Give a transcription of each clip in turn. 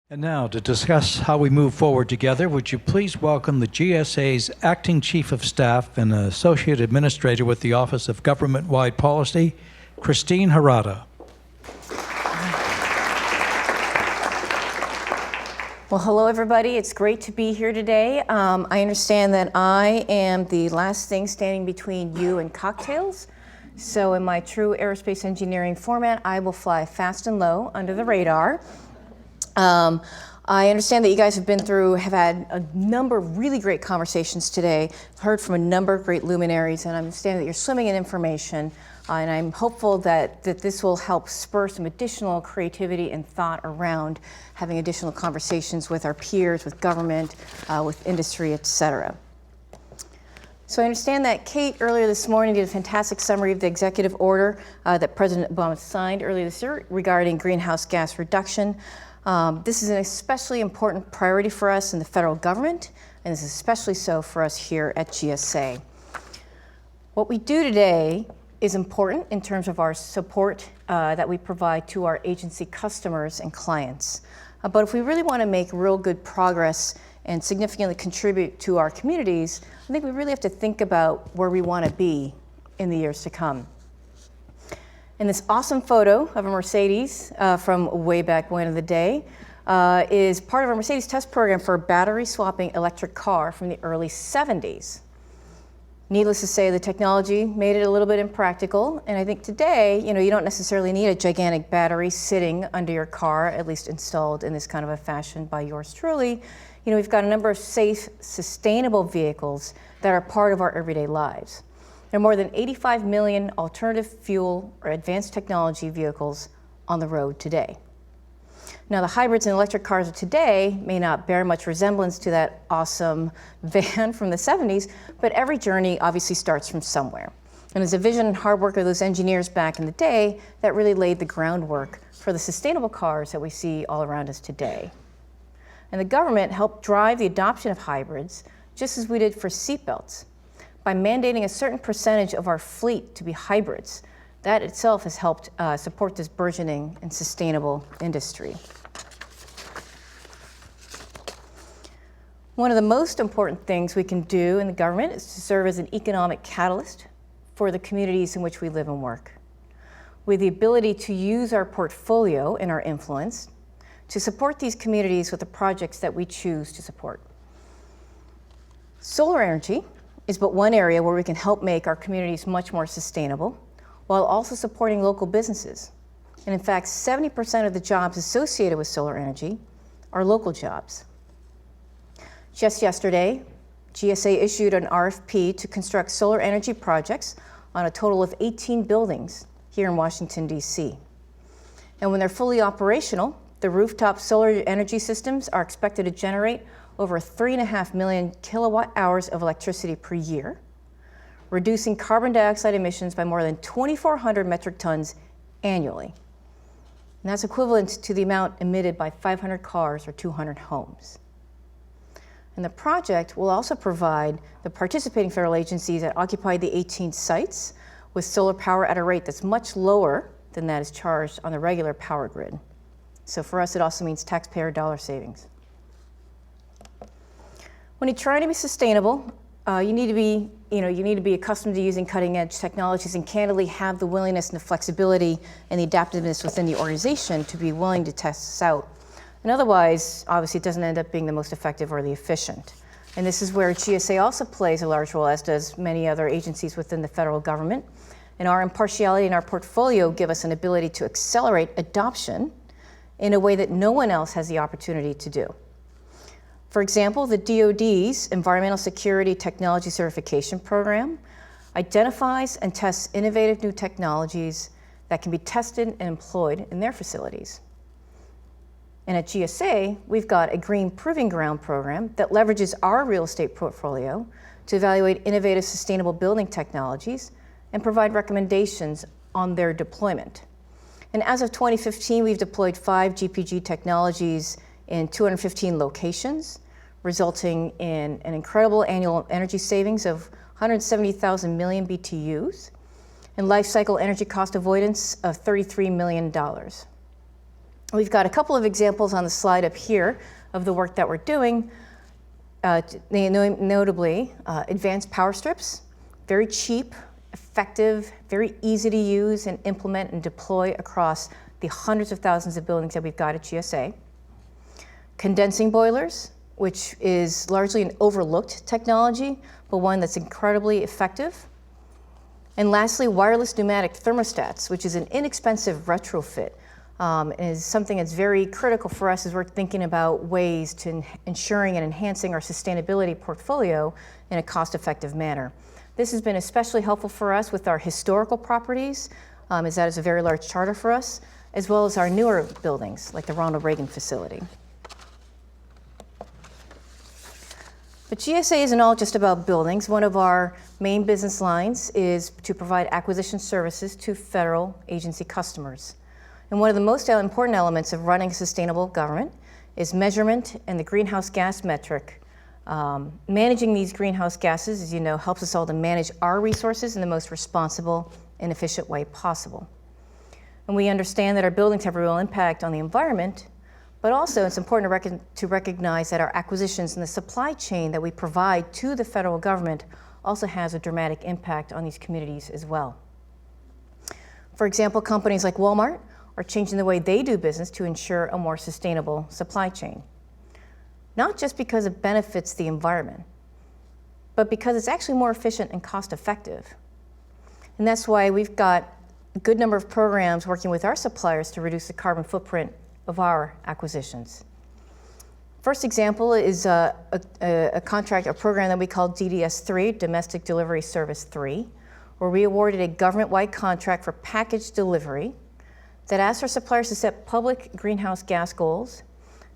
And now, to discuss how we move forward together, would you please welcome the GSA's Acting Chief of Staff and Associate Administrator with the Office of Government-Wide Policy, Christine Harada. Well, hello, everybody. It's great to be here today. I understand that I am the last thing standing between you and cocktails. So in my true aerospace engineering format, I will fly fast and low under the radar. I understand that you guys have had a number of really great conversations today. I've heard from a number of great luminaries, and I understand that you're swimming in information. And I'm hopeful that this will help spur some additional creativity and thought around having additional conversations with our peers, with government, with industry, et cetera. So I understand that Kate earlier this morning did a fantastic summary of the executive order that President Obama signed earlier this year regarding greenhouse gas reduction. This is an especially important priority for us in the federal government, and this is especially so for us here at GSA. What we do today is important in terms of our support that we provide to our agency customers and clients. But if we really want to make real good progress and significantly contribute to our communities, I think we really have to think about where we want to be in the years to come. And this awesome photo of a Mercedes from way back when in the day is part of our Mercedes test program for a battery swapping electric car from the early 70s. Needless to say, the technology made it a little bit impractical, and I think today, you don't necessarily need a gigantic battery sitting under your car, at least installed in this kind of a fashion by yours truly. We've got a number of safe, sustainable vehicles that are part of our everyday lives. There are more than 85 million alternative fuel or advanced technology vehicles on the road today. Now, the hybrids and electric cars of today may not bear much resemblance to that awesome van from the 70s, but every journey obviously starts from somewhere. And it's a vision and hard work of those engineers back in the day that really laid the groundwork for the sustainable cars that we see all around us today. And the government helped drive the adoption of hybrids, just as we did for seatbelts, by mandating a certain percentage of our fleet to be hybrids. That itself has helped support this burgeoning and sustainable industry. One of the most important things we can do in the government is to serve as an economic catalyst for the communities in which we live and work, with the ability to use our portfolio and our influence to support these communities with the projects that we choose to support. Solar energy is but one area where we can help make our communities much more sustainable, while also supporting local businesses. And in fact, 70% of the jobs associated with solar energy are local jobs. Just yesterday, GSA issued an RFP to construct solar energy projects on a total of 18 buildings here in Washington, D.C. And when they're fully operational, the rooftop solar energy systems are expected to generate over 3.5 million kilowatt hours of electricity per year, reducing carbon dioxide emissions by more than 2,400 metric tons annually. And that's equivalent to the amount emitted by 500 cars or 200 homes. And the project will also provide the participating federal agencies that occupy the 18 sites with solar power at a rate that's much lower than that is charged on the regular power grid. So for us, it also means taxpayer dollar savings. When you're trying to be sustainable, you need to be accustomed to using cutting-edge technologies and candidly have the willingness and the flexibility and the adaptiveness within the organization to be willing to test this out. And otherwise, obviously, it doesn't end up being the most effective or the efficient. And this is where GSA also plays a large role, as does many other agencies within the federal government. And our impartiality and our portfolio give us an ability to accelerate adoption in a way that no one else has the opportunity to do. For example, the DoD's Environmental Security Technology Certification Program identifies and tests innovative new technologies that can be tested and employed in their facilities. And at GSA, we've got a Green Proving Ground program that leverages our real estate portfolio to evaluate innovative sustainable building technologies and provide recommendations on their deployment. And as of 2015, we've deployed 5 GPG technologies in 215 locations, resulting in an incredible annual energy savings of 170,000 million BTUs and life cycle energy cost avoidance of $33 million. We've got a couple of examples on the slide up here of the work that we're doing, notably advanced power strips, very cheap, effective, very easy to use and implement and deploy across the hundreds of thousands of buildings that we've got at GSA. Condensing boilers, which is largely an overlooked technology, but one that's incredibly effective. And lastly, wireless pneumatic thermostats, which is an inexpensive retrofit, and is something that's very critical for us as we're thinking about ways to ensuring and enhancing our sustainability portfolio in a cost-effective manner. This has been especially helpful for us with our historical properties, as that is a very large charter for us, as well as our newer buildings, like the Ronald Reagan facility. But GSA isn't all just about buildings. One of our main business lines is to provide acquisition services to federal agency customers. And one of the most important elements of running a sustainable government is measurement and the greenhouse gas metric. Managing these greenhouse gases, as you know, helps us all to manage our resources in the most responsible and efficient way possible. And we understand that our buildings have a real impact on the environment, but also it's important to recognize that our acquisitions and the supply chain that we provide to the federal government also has a dramatic impact on these communities as well. For example, companies like Walmart are changing the way they do business to ensure a more sustainable supply chain. Not just because it benefits the environment, but because it's actually more efficient and cost effective. And that's why we've got a good number of programs working with our suppliers to reduce the carbon footprint of our acquisitions. First example is a program that we call DDS3, Domestic Delivery Service 3, where we awarded a government-wide contract for package delivery that asks our suppliers to set public greenhouse gas goals,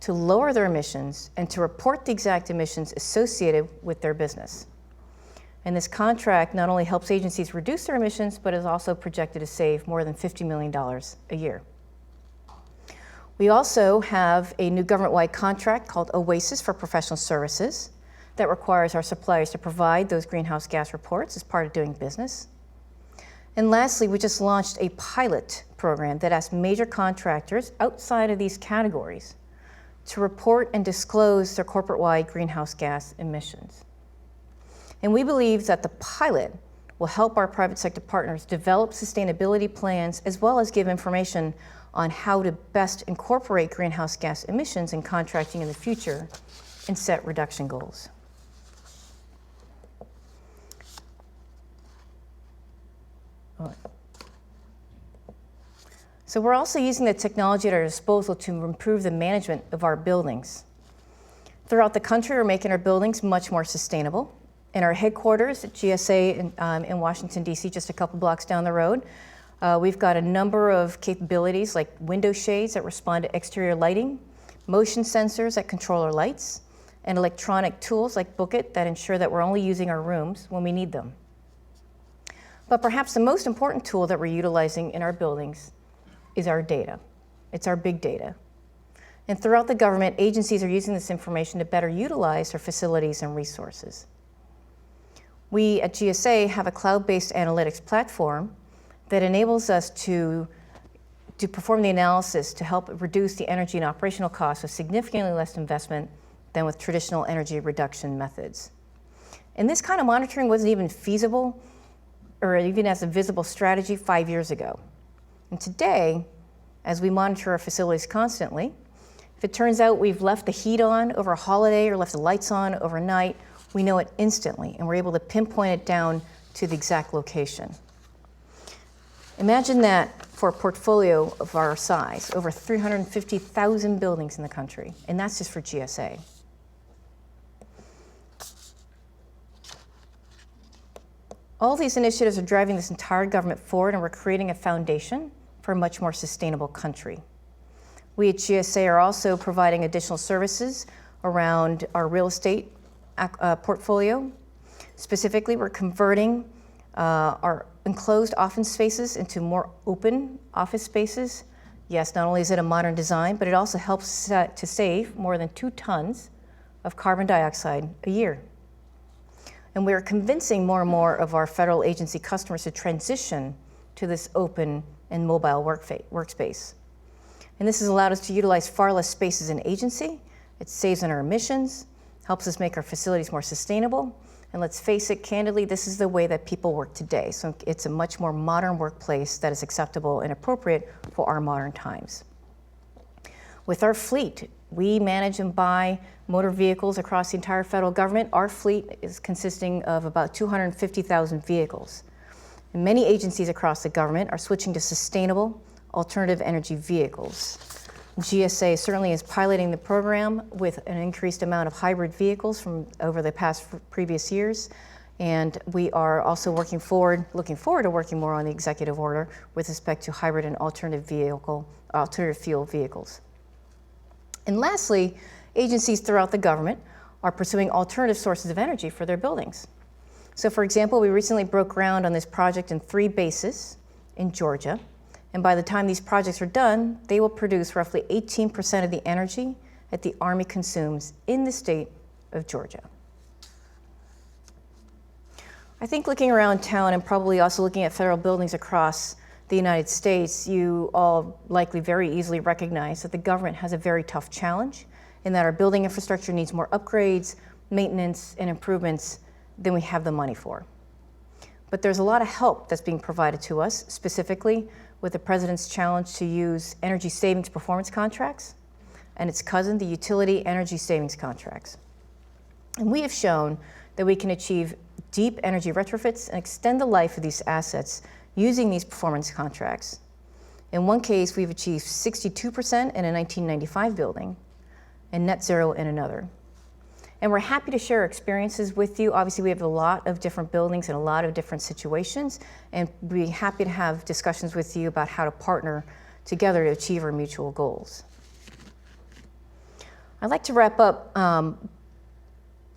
to lower their emissions, and to report the exact emissions associated with their business. And this contract not only helps agencies reduce their emissions, but is also projected to save more than $50 million a year. We also have a new government-wide contract called OASIS for professional services that requires our suppliers to provide those greenhouse gas reports as part of doing business. And lastly, we just launched a pilot program that asks major contractors outside of these categories to report and disclose their corporate-wide greenhouse gas emissions. And we believe that the pilot will help our private sector partners develop sustainability plans as well as give information on how to best incorporate greenhouse gas emissions in contracting in the future and set reduction goals. So we're also using the technology at our disposal to improve the management of our buildings. Throughout the country, we're making our buildings much more sustainable. In our headquarters at GSA in Washington, D.C., just a couple blocks down the road, we've got a number of capabilities like window shades that respond to exterior lighting, motion sensors that control our lights, and electronic tools like Book It that ensure that we're only using our rooms when we need them. But perhaps the most important tool that we're utilizing in our buildings is our data. It's our big data. And throughout the government, agencies are using this information to better utilize their facilities and resources. We at GSA have a cloud-based analytics platform that enables us to perform the analysis to help reduce the energy and operational costs with significantly less investment than with traditional energy reduction methods. And this kind of monitoring wasn't even feasible or even as a visible strategy 5 years ago. And today, as we monitor our facilities constantly, if it turns out we've left the heat on over a holiday or left the lights on overnight, we know it instantly, and we're able to pinpoint it down to the exact location. Imagine that for a portfolio of our size, over 350,000 buildings in the country, and that's just for GSA. All these initiatives are driving this entire government forward, and we're creating a foundation for a much more sustainable country. We at GSA are also providing additional services around our real estate portfolio. Specifically, we're converting our enclosed office spaces into more open office spaces. Yes, not only is it a modern design, but it also helps to save more than 2 tons of carbon dioxide a year. And we're convincing more and more of our federal agency customers to transition to this open and mobile workspace. And this has allowed us to utilize far less space as an agency. It saves on our emissions, helps us make our facilities more sustainable. And let's face it, candidly, this is the way that people work today. So it's a much more modern workplace that is acceptable and appropriate for our modern times. With our fleet, we manage and buy motor vehicles across the entire federal government. Our fleet is consisting of about 250,000 vehicles. And many agencies across the government are switching to sustainable, alternative energy vehicles. GSA certainly is piloting the program with an increased amount of hybrid vehicles from over the previous years. And we are also looking forward to working more on the executive order with respect to hybrid and alternative fuel vehicles. And lastly, agencies throughout the government are pursuing alternative sources of energy for their buildings. So for example, we recently broke ground on this project in 3 bases in Georgia. And by the time these projects are done, they will produce roughly 18% of the energy that the Army consumes in the state of Georgia. I think looking around town and probably also looking at federal buildings across the United States, you all likely very easily recognize that the government has a very tough challenge in that our building infrastructure needs more upgrades, maintenance, and improvements than we have the money for. But there's a lot of help that's being provided to us, specifically with the President's challenge to use energy savings performance contracts and its cousin, the utility energy savings contracts. And we have shown that we can achieve deep energy retrofits and extend the life of these assets using these performance contracts. In one case, we've achieved 62% in a 1995 building and net zero in another. And we're happy to share our experiences with you. Obviously, we have a lot of different buildings and a lot of different situations, and we'd be happy to have discussions with you about how to partner together to achieve our mutual goals. I'd like to wrap up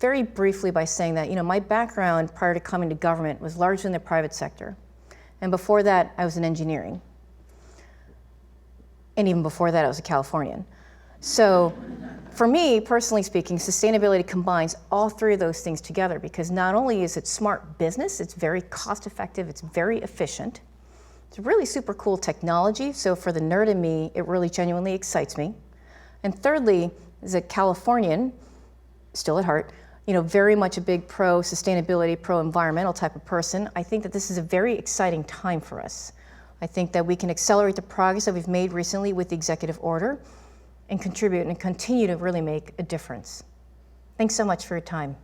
very briefly by saying that, my background prior to coming to government was largely in the private sector. And before that, I was in engineering. And even before that, I was a Californian. So for me, personally speaking, sustainability combines all 3 of those things together because not only is it smart business, it's very cost effective, it's very efficient. It's really super cool technology. So for the nerd in me, it really genuinely excites me. And thirdly, as a Californian, still at heart, very much a big pro-sustainability, pro-environmental type of person, I think that this is a very exciting time for us. I think that we can accelerate the progress that we've made recently with the executive order and contribute and continue to really make a difference. Thanks so much for your time.